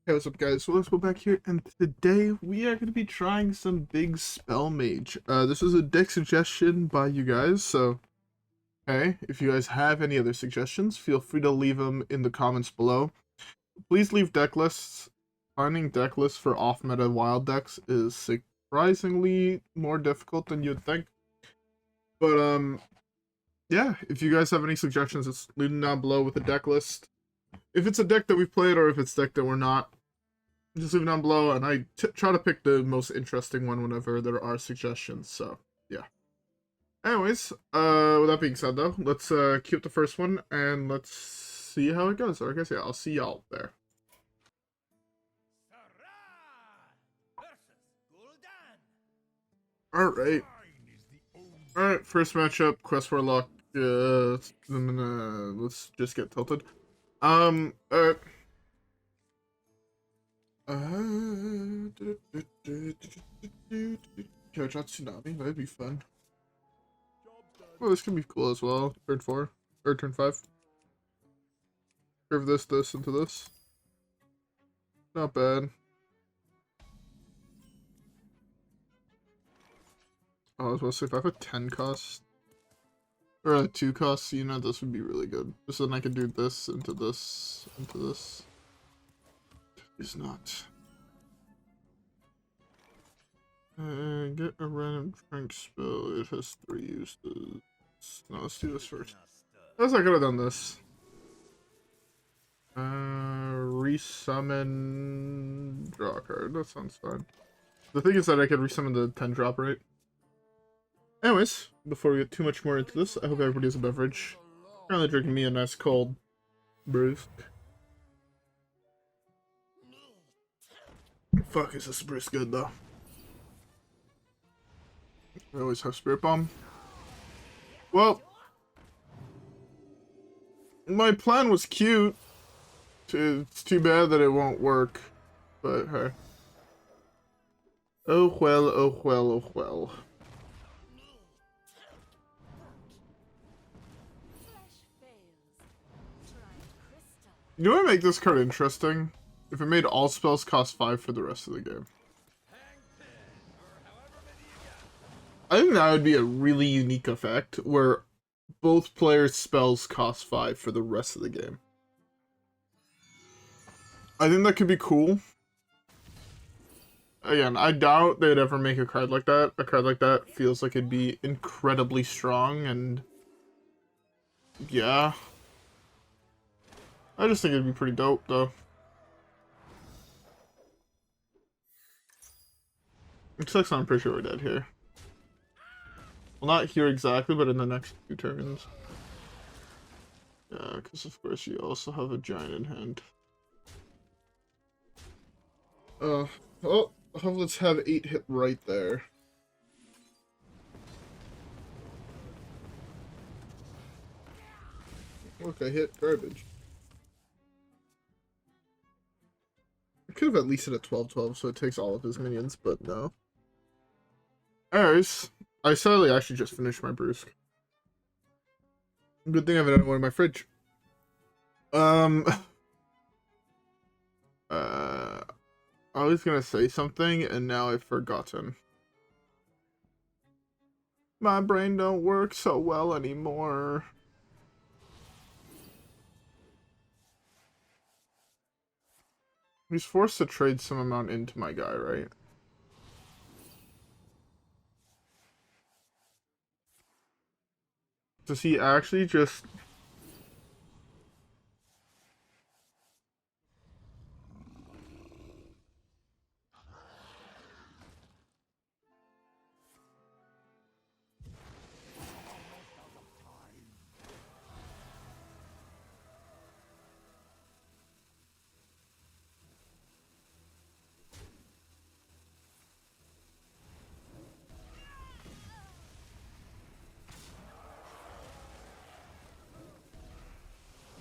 Hey, what's up, guys? So let's go back here, and today we are going to be trying some big Spell Mage. This is a deck suggestion by you guys, so hey, if you guys have any other suggestions, feel free to leave them in the comments below. Please leave deck lists. Finding deck lists for off-meta wild decks is surprisingly more difficult than you'd think. But, yeah, if you guys have any suggestions, just leave them down below with a deck list. If it's a deck that we've played or if it's a deck that we're not, just leave it down below, and I try to pick the most interesting one whenever there are suggestions, so, yeah. Anyways, with that being said, though, let's, queue up the first one, and let's see how it goes. So I guess, yeah, I'll see y'all there. Alright. Alright, first matchup, Quest Warlock, let's just get tilted. Alright. Can I draw Tsunami? That'd be fun. Oh, this can be cool as well. Turn 4. Or turn 5. Curve this into this. Not bad. Oh, I was about to say, if I have a 10 cost, or a 2 cost, you know, this would be really good. Just then I can do this, into this, into this. It's not. Get a random drink spell. It has 3 uses. No, let's do this first. I guess I could have done this. Resummon, draw a card. That sounds fine. The thing is that I could resummon the 10 drop, right? Anyways, before we get too much more into this, I hope everybody has a beverage. Currently drinking me a nice cold brews. Fuck, is this brews good though? I always have Spirit Bomb. Well, my plan was cute. It's too bad that it won't work, but hey. Oh well, oh well, oh well. You know what would make this card interesting? If it made all spells cost 5 for the rest of the game. I think that would be a really unique effect, where both players' spells cost 5 for the rest of the game. I think that could be cool. Again, I doubt they'd ever make a card like that. A card like that feels like it'd be incredibly strong, and yeah. I just think it'd be pretty dope, though. It sucks, I'm pretty sure we're dead here. Well, not here exactly, but in the next 2 turns. Yeah, because of course you also have a giant in hand. Oh, let's have 8 hit right there. Look, I hit garbage. I could have at least hit a 12-12, so it takes all of his minions, but no. Anyways, I sadly actually just finished my brewsk. Good thing I have another one in my fridge. I was gonna say something, and now I've forgotten. My brain don't work so well anymore. He's forced to trade some amount into my guy, right? Does he actually just...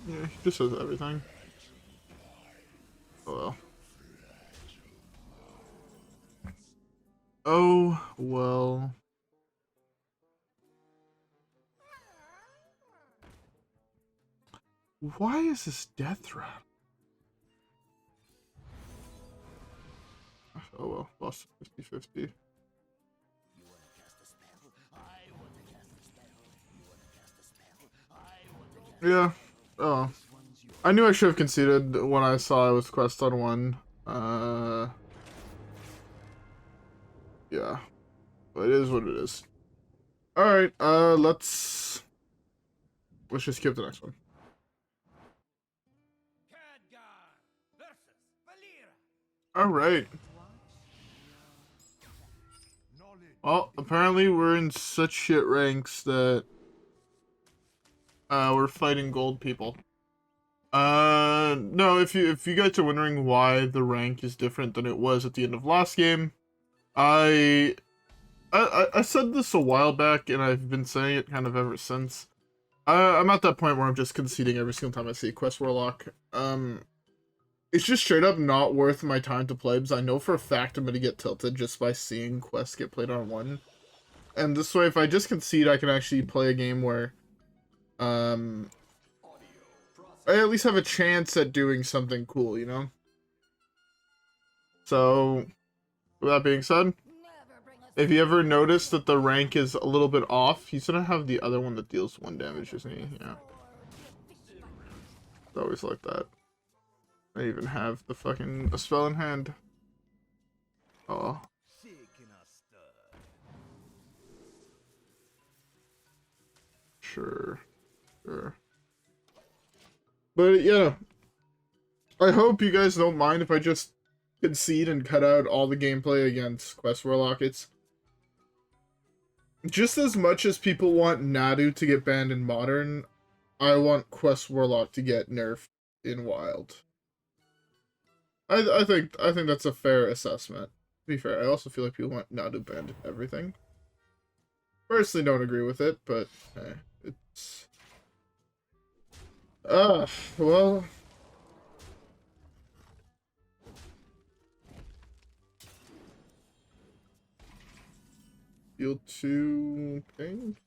Yeah, he just says everything. Oh well. Oh well. Why is this death rattle? Oh well, lost 50-50. Yeah. Oh. I knew I should have conceded when I saw it was quest on 1. Yeah. But it is what it is. Alright, let's just skip the next one. Alright. Well, apparently we're in such shit ranks that we're fighting gold people. No, if you guys are wondering why the rank is different than it was at the end of last game, I said this a while back, and I've been saying it kind of ever since. I'm at that point where I'm just conceding every single time I see Quest Warlock. It's just straight up not worth my time to play, because I know for a fact I'm gonna get tilted just by seeing quests get played on 1. And this way, if I just concede, I can actually play a game where, I at least have a chance at doing something cool, you know? So, with that being said, if you ever notice that the rank is a little bit off, he's gonna have the other one that deals 1 damage, isn't he? Yeah. It's always like that. I even have the fucking a spell in hand. Oh. Sure. But yeah, I hope you guys don't mind if I just concede and cut out all the gameplay against Quest Warlock. It's just as much as people want Nadu to get banned in Modern, I want Quest Warlock to get nerfed in Wild. I think that's a fair assessment. To be fair, I also feel like people want Nadu banned in everything. Personally, don't agree with it, but it's well. Deal 2 ping.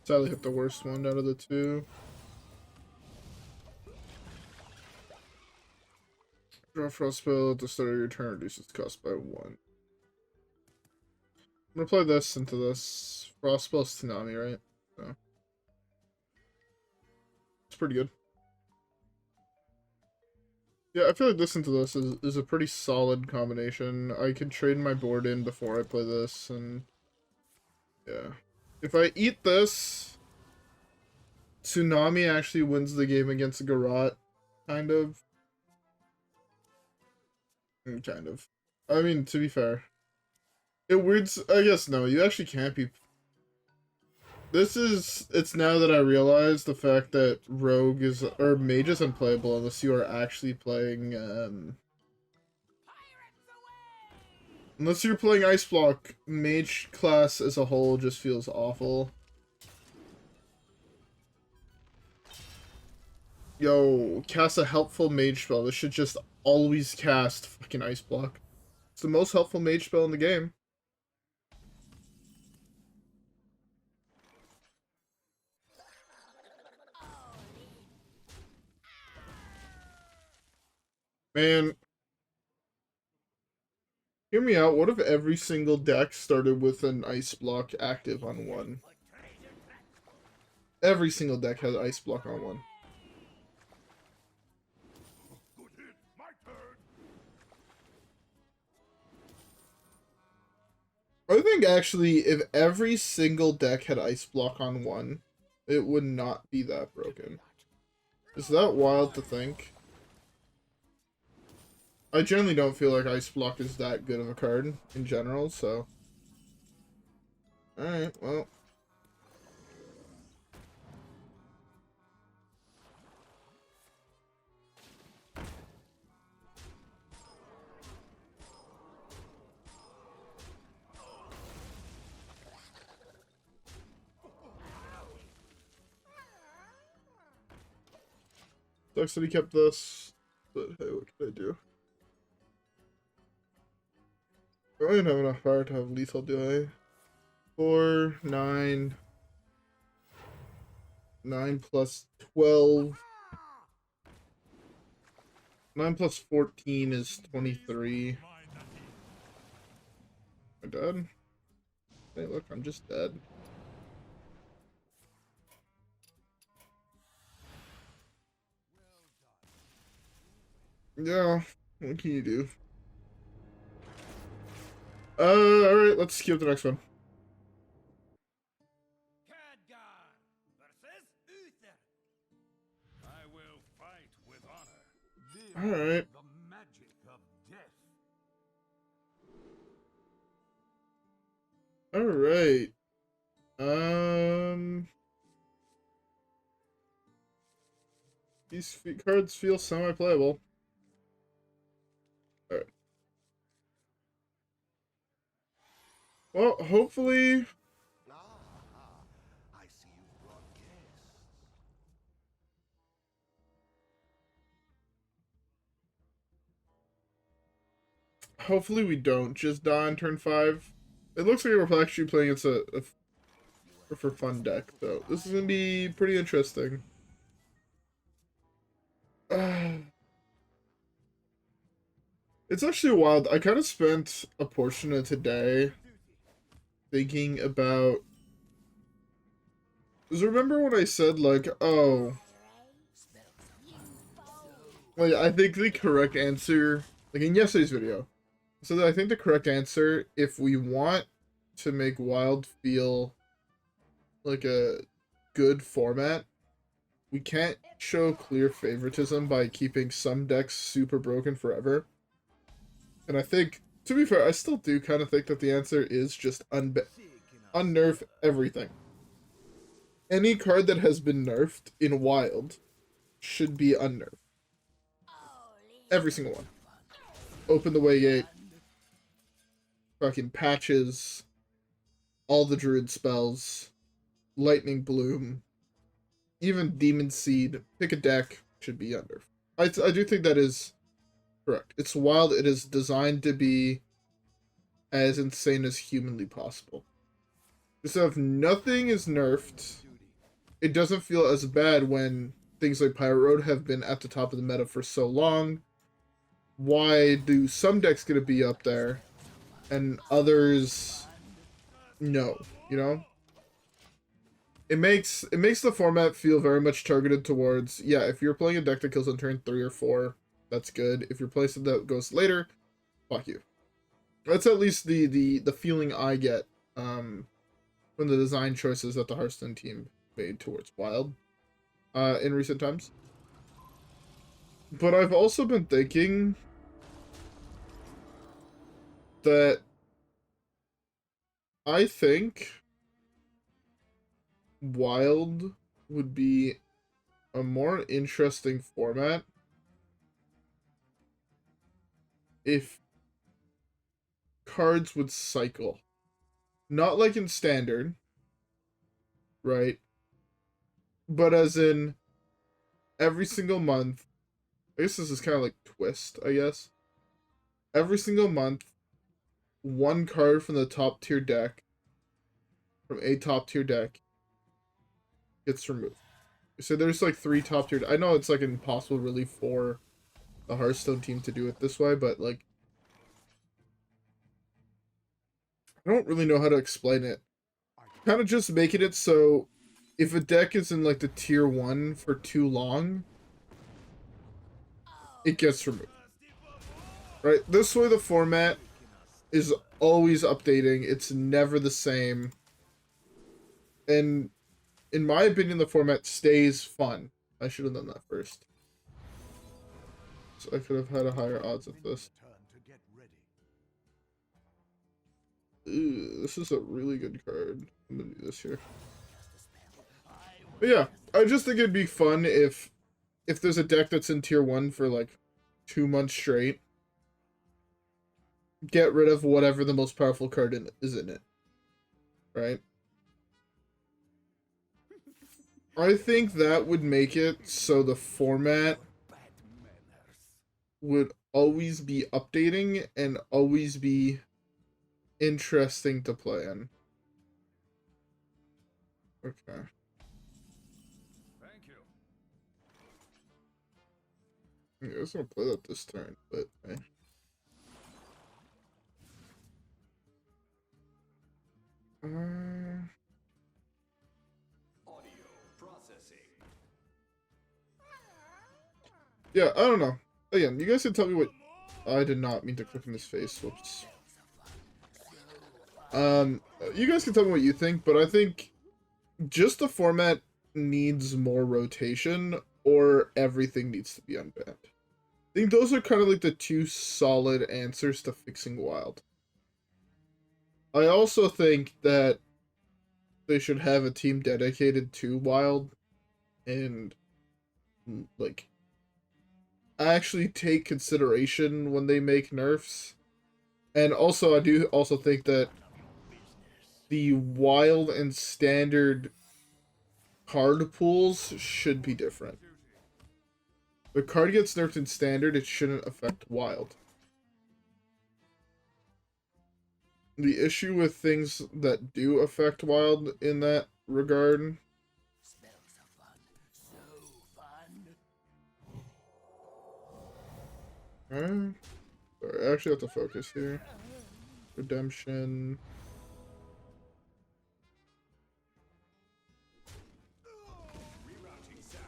Sadly hit the worst one out of the 2. Draw Frost spell at the start of your turn, reduces cost by 1. I'm gonna play this into this. Frost spell's Tsunami, right? So it's pretty good. Yeah, I feel like this into this is a pretty solid combination. I can trade my board in before I play this, and yeah. If I eat this, Tsunami actually wins the game against Garrot, kind of. Kind of. I mean, to be fair. It weirds, I guess no, you actually can't be. It's now that I realize the fact that Rogue is, or Mage is unplayable unless you are actually playing, unless you're playing Ice Block. Mage class as a whole just feels awful. Yo, cast a helpful mage spell. This should just always cast fucking Ice Block. It's the most helpful mage spell in the game. Man, hear me out. What if every single deck started with an Ice Block active on 1? Every single deck has Ice Block on 1. I think actually, if every single deck had Ice Block on 1, it would not be that broken. Is that wild to think? I generally don't feel like Ice Block is that good of a card in general, so. Alright, well. Sucks that he kept this, but hey, what can I do? I don't even have enough fire to have lethal, do I? 4, 9. 9 plus 12. 9 plus 14 is 23. Am I dead? Hey, look, I'm just dead. Yeah, what can you do? Alright, let's skip the next one. Khadgar versus Uther. I will fight with honor. Alright. The magic of death. Alright. These cards feel semi-playable. Alright. Well, hopefully... I see you brought guests. Hopefully we don't just die on turn 5. It looks like we're actually playing it's a for fun deck, so this is gonna be pretty interesting. It's actually wild. I kind of spent a portion of today thinking about... Because remember when I said, like, oh... Like, I think the correct answer... Like, in yesterday's video. So that I think the correct answer, if we want to make Wild feel like a good format, we can't show clear favoritism by keeping some decks super broken forever. And I think, to be fair, I still do kind of think that the answer is just unnerf everything. Any card that has been nerfed in Wild should be unnerfed. Every single one. Open the Way Gate. Fucking Patches. All the Druid spells. Lightning Bloom. Even Demon Seed. Pick a deck. Should be unnerfed. I do think that is correct. It's Wild. It is designed to be as insane as humanly possible. So if nothing is nerfed, it doesn't feel as bad when things like Pirate Road have been at the top of the meta for so long. Why do some decks get to be up there and others no, you know? It makes the format feel very much targeted towards, yeah, if you're playing a deck that kills on turn 3 or 4, that's good. If you're playing something that goes later, fuck you. That's at least the feeling I get from the design choices that the Hearthstone team made towards Wild in recent times. But I've also been thinking that I think Wild would be a more interesting format if cards would cycle. Not like in Standard, right? But as in every single month, I guess this is kind of like Twist, I guess. Every single month, one card from the top tier deck, from a top tier deck, gets removed. So there's like 3 top tier. I know it's like impossible really for the Hearthstone team to do it this way, but like, I don't really know how to explain it. Kind of just making it so if a deck is in like the tier 1 for too long, it gets removed. Right? This way the format is always updating. It's never the same. And in my opinion, the format stays fun. I should have done that first. So I could have had a higher odds at this. Ooh, this is a really good card. I'm gonna do this here. But yeah, I just think it'd be fun if there's a deck that's in tier 1 for like 2 months straight. Get rid of whatever the most powerful card is in it. Right? I think that would make it so the format would always be updating and always be interesting to play in. Okay. Thank you. I was gonna play that this turn, but okay. Audio processing. Yeah, I don't know. Again, you guys can tell me what. I did not mean to click in his face. Whoops. You guys can tell me what you think, but I think just the format needs more rotation, or everything needs to be unbanned. I think those are kind of like the two solid answers to fixing Wild. I also think that they should have a team dedicated to Wild and like actually take consideration when they make nerfs. And also I do also think that the Wild and standard card pools should be different. If a card gets nerfed in standard, it shouldn't affect Wild. The issue with things that do affect Wild in that regard. Spells are fun. So fun. Sorry, I actually have to focus here. Redemption. Rerouting sound.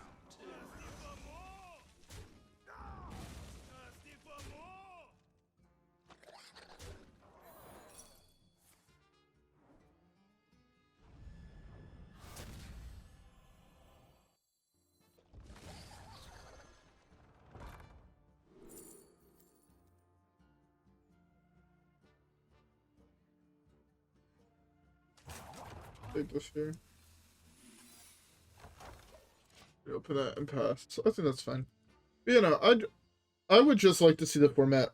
Take this here. Open that and pass. So I think that's fine. But, you know, I would just like to see the format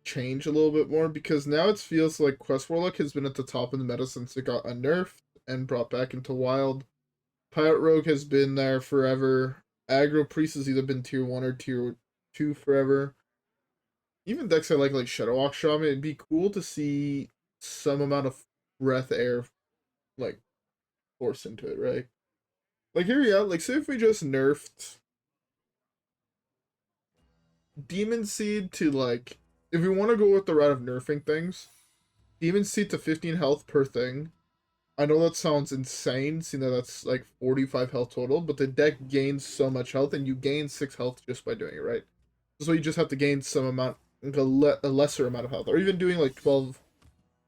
change a little bit more, because now it feels like Quest Warlock has been at the top of the meta since it got unnerfed and brought back into Wild. Pirate Rogue has been there forever. Aggro Priest has either been tier 1 or tier 2 forever. Even decks I like Shadowwalk Shaman, it'd be cool to see some amount of breath air like forced into it, right? Like here, yeah, like say if we just nerfed Demon Seed to like, if we want to go with the route of nerfing things, Demon Seed to 15 health per thing. I know that sounds insane, seeing that that's like 45 health total, but the deck gains so much health, and you gain 6 health just by doing it, right? So you just have to gain some amount, like a lesser amount of health, or even doing like 12,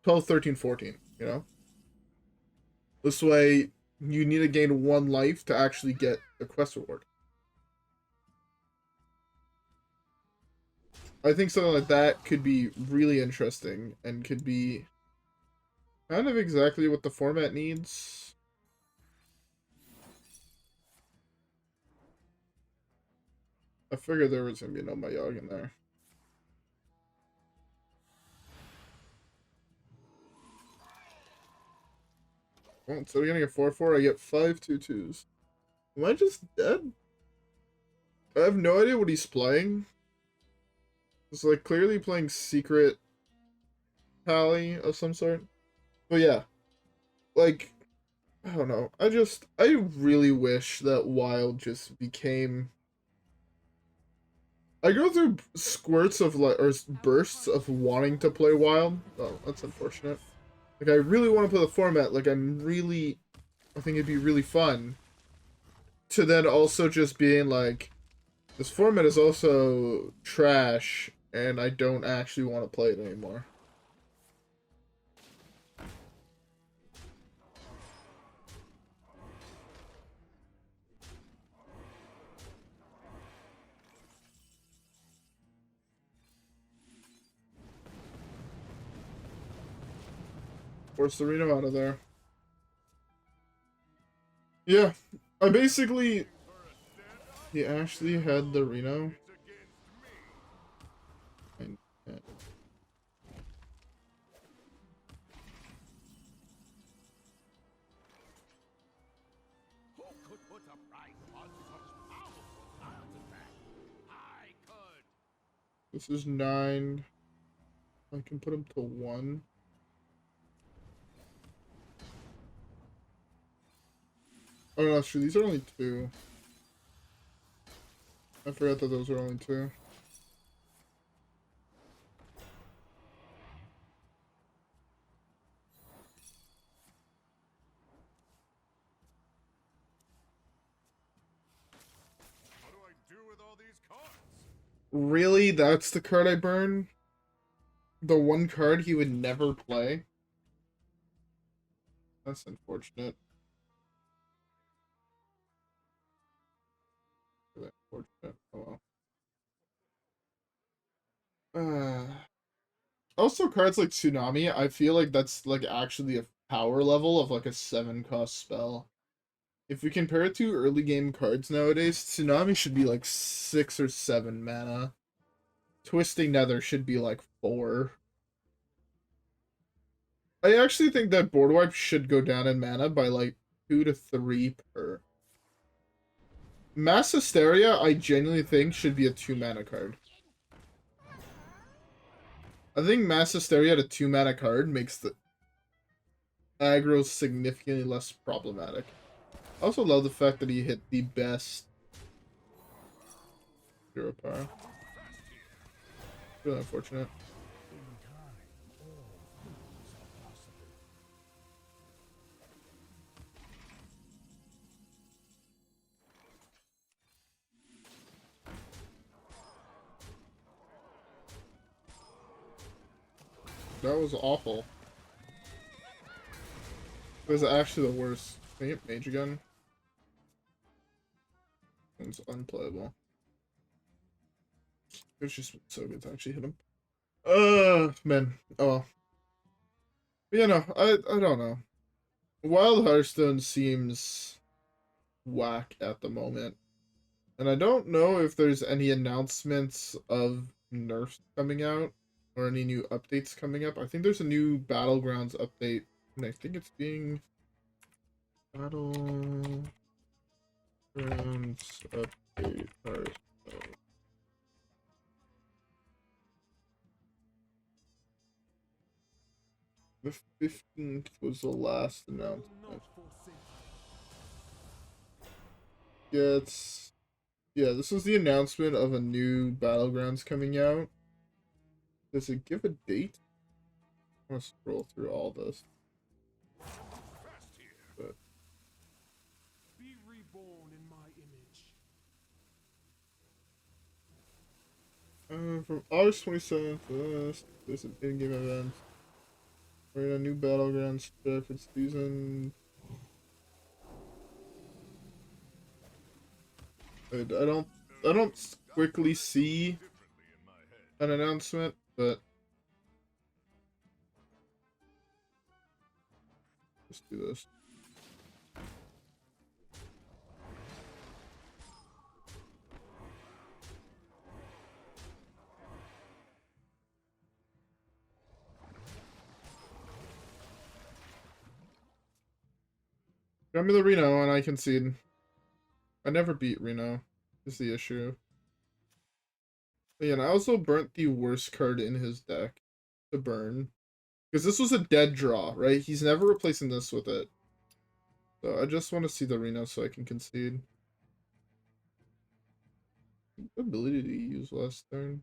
13, 14, you know? This way, you need to gain 1 life to actually get the quest reward. I think something like that could be really interesting, and could be kind of exactly what the format needs. I figured there was going to be no Mayog in there. Well, instead of getting a 4/4, I get 5 2/2s. Am I just dead? I have no idea what he's playing. It's like clearly playing Secret Pally of some sort. But yeah, like, I don't know. I really wish that Wild just became. I go through squirts of like, or bursts of wanting to play Wild. Oh, that's unfortunate. Like, I really want to play the format. Like, I think it'd be really fun. To then also just being like, this format is also trash, and I don't actually want to play it anymore. Force the Reno out of there. Yeah, I basically... He actually had the Reno. And, Who could put a price on such powerful cards attack? I could. this is 9. I can put him to 1. Oh no, that's true. These are only 2. I forgot that those were only 2. What do I do with all these cards? Really? That's the card I burn? The one card he would never play? That's unfortunate. Really unfortunate. Oh well. Also, cards like Tsunami, I feel like that's like actually a power level of like a 7-cost spell. If we compare it to early game cards nowadays, Tsunami should be like 6 or 7 mana. Twisting Nether should be like 4. I actually think that Board Wipe should go down in mana by like 2 to 3 per. Mass Hysteria, I genuinely think, should be a 2-mana card. I think Mass Hysteria at a 2-mana card makes the aggro significantly less problematic. I also love the fact that he hit the best hero power. Really unfortunate. That was awful. It was actually the worst. Can I get Mage again? It's unplayable. It's just so good to actually hit him. Man. Oh well. But, you know, I don't know. Wild Hearthstone seems whack at the moment. And I don't know if there's any announcements of nerfs coming out or any new updates coming up. I think there's a new Battlegrounds update, and I think it's being Battlegrounds update. Alright. The 15th was the last announcement. Yeah, this was the announcement of a new Battlegrounds coming out. Does it give a date? I'm gonna scroll through all this. But Be reborn in my image. from August 27th to this, there's an in-game event. We're in a new Battlegrounds stuff. It's season. I don't quickly see an announcement, but let's do this. Grab me the Reno and I concede. I never beat Reno, is the issue. But yeah, and I also burnt the worst card in his deck to burn. Because this was a dead draw, right? He's never replacing this with it. So I just want to see the Reno so I can concede. What ability did he use last turn?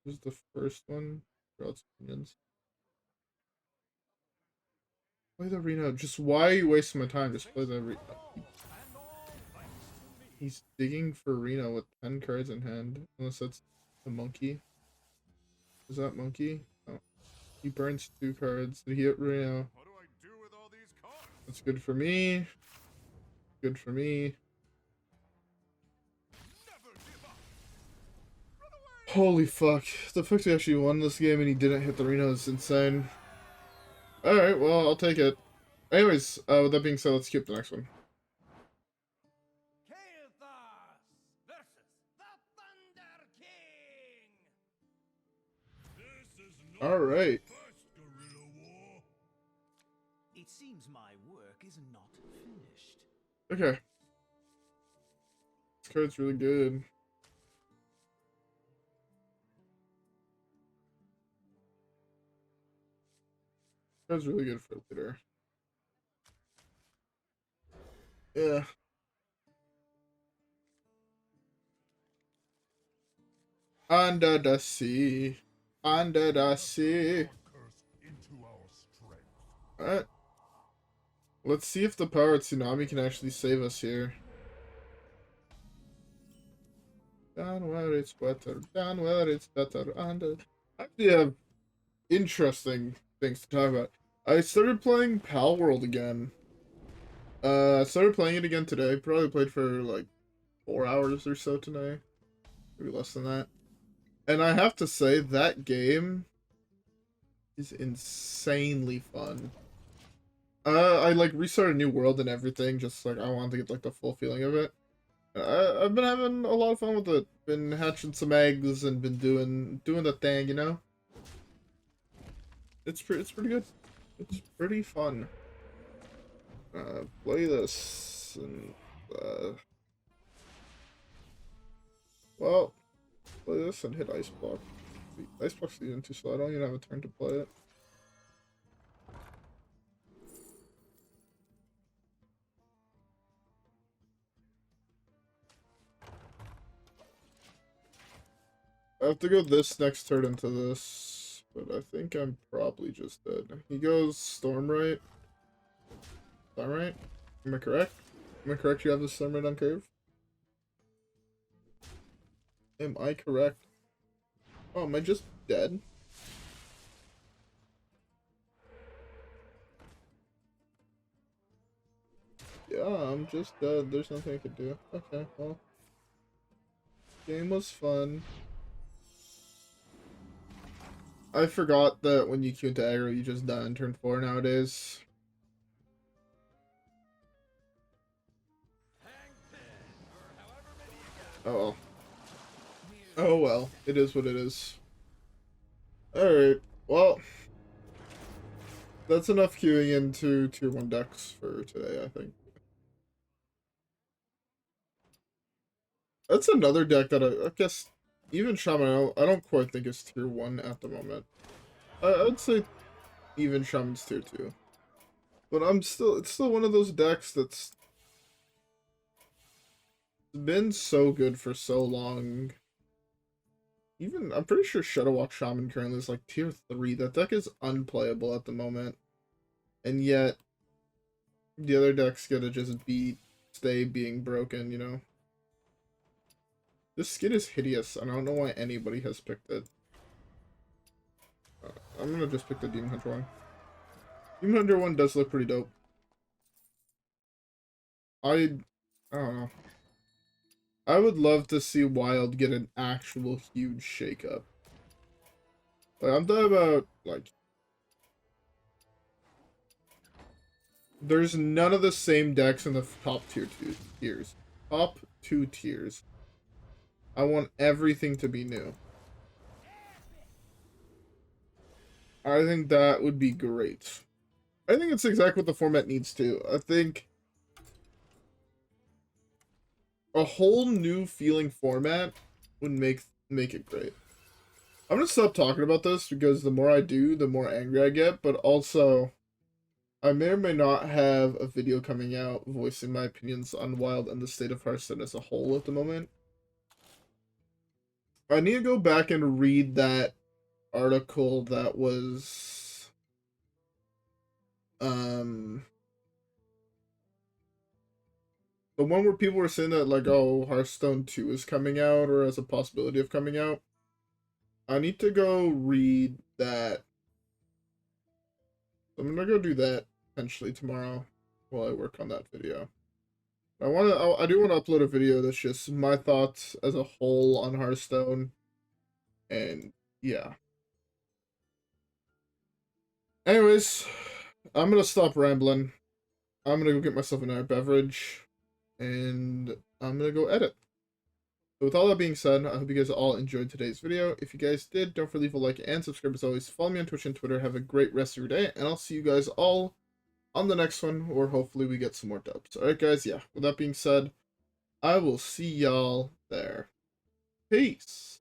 This is the first one. Else minions. Play the Reno. Just why are you wasting my time? Just play the Reno. He's digging for Reno with 10 cards in hand. Unless that's the monkey. Is that monkey? Oh. He burns 2 cards. Did he hit Reno? What do I do with all these cards? That's good for me. Good for me. Never give up. Run away. Holy fuck. The fact he actually won this game and he didn't hit the Reno is insane. Alright, well, I'll take it. Anyways, with that being said, let's skip the next one. Kael'thas versus the Thunder King. This is not Alright. the first guerrilla war. It seems my work is not finished. Okay. This card's really good. That's really good for later. Yeah. Under the sea. Under the sea. Curse into our strength. Alright. Let's see if the power of Tsunami can actually save us here. Down where it's better. Down where it's better. Under. I actually have interesting things to talk about. I started playing Pal World again. I started playing it again today. Probably played for like 4 hours or so today. Maybe less than that. And I have to say, that game is insanely fun. I like restarted a new world and everything, just like I wanted to get like the full feeling of it. I've been having a lot of fun with it. Been hatching some eggs and been doing the thing, you know. It's pretty good. It's pretty fun. Play this and well, play this and hit Ice Block. Ice Block's even too slow. I don't even have a turn to play it. I have to go this next turn into this, but I think I'm probably just dead. He goes Stormlight. Is that right? Am I correct? Am I correct? You have the Stormlight on curve? Am I correct? Oh, am I just dead? Yeah, I'm just dead. There's nothing I could do. Okay, well. Game was fun. I forgot that when you queue into aggro, you just die on turn 4 nowadays. Oh well. Oh well. It is what it is. Alright, well. That's enough queuing into tier 1 decks for today, I think. That's another deck that I guess even Shaman I don't quite think is tier 1 at the moment. I'd say even Shaman's tier 2. But it's still one of those decks that's been so good for so long. Even, I'm pretty sure Shadowwalk Shaman currently is like tier 3. That deck is unplayable at the moment. And yet, the other decks gotta just stay being broken, you know? This skin is hideous. I don't know why anybody has picked it. I'm gonna just pick the Demon Hunter one. Demon Hunter one does look pretty dope. I don't know. I would love to see Wild get an actual huge shakeup. Like, I'm talking about, like, there's none of the same decks in the top tiers. Top 2 tiers. I want everything to be new. I think that would be great. I think it's exactly what the format needs to. I think a whole new feeling format would make it great. I'm gonna stop talking about this because the more I do, the more angry I get, but also I may or may not have a video coming out voicing my opinions on Wild and the state of Hearthstone as a whole at the moment. I need to go back and read that article that was the one where people were saying that, like, oh, Hearthstone 2 is coming out or has a possibility of coming out. I need to go read that. I'm gonna go do that potentially tomorrow while I work on that video. I do want to upload a video that's just my thoughts as a whole on Hearthstone. And yeah. Anyways, I'm gonna stop rambling. I'm gonna go get myself another beverage. And I'm gonna go edit. So with all that being said, I hope you guys all enjoyed today's video. If you guys did, don't forget to leave a like and subscribe as always. Follow me on Twitch and Twitter. Have a great rest of your day, and I'll see you guys all on the next one, or hopefully we get some more dubs. Alright guys, yeah, with that being said, I will see y'all there. Peace!